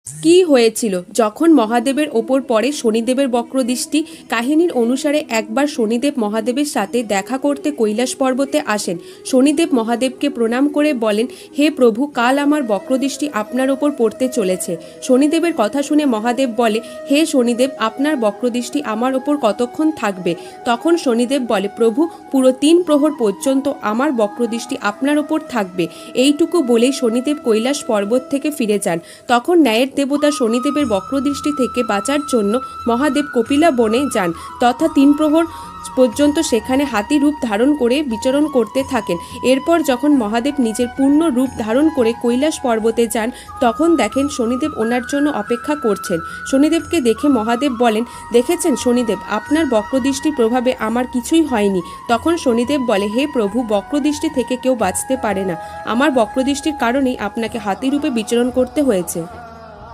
কি হয়েছিল যখন মহাদেবের ওপর পড়ে শনিদেবের বক্রদৃষ্টি? কাহিনীর অনুসারে একবার শনিদেব মহাদেবের সাথে দেখা করতে কৈলাস পর্বতে আসেন। শনিদেব মহাদেবকে প্রণাম করে বলেন, হে প্রভু, কাল আমার বক্রদৃষ্টি আপনার ওপর পড়তে চলেছে। শনিদেবের কথা শুনে মহাদেব বলে, হে শনিদেব, আপনার বক্রদৃষ্টি আমার ওপর কতক্ষণ থাকবে? তখন শনিদেব বলে, প্রভু, পুরো 3 প্রহর পর্যন্ত আমার বক্রদৃষ্টি আপনার ওপর থাকবে। এইটুকু বলেই শনিদেব কৈলাস পর্বত থেকে ফিরে যান। তখন ন্যায়ের দেবতা শনিদেবের বক্রদৃষ্টি থেকে বাঁচার জন্য মহাদেব কপিলা বনে যান তথা 3 প্রহর পর্যন্ত সেখানে হাতি রূপ ধারণ করে বিচরণ করতে থাকেন। এরপর যখন মহাদেব নিজের পূর্ণ রূপ ধারণ করে কৈলাস পর্বতে যান, তখন দেখেন শনিদেব ওনার জন্য অপেক্ষা করছেন। শনিদেবকে দেখে মহাদেব বলেন, দেখেছেন শনিদেব, আপনার বক্রদৃষ্টির প্রভাবে আমার কিছুই হয়নি। তখন শনিদেব বলে, হে প্রভু, বক্রদৃষ্টি থেকে কেউ বাঁচতে পারে না। আমার বক্রদৃষ্টির কারণেই আপনাকে হাতি রূপে বিচরণ করতে হয়েছে।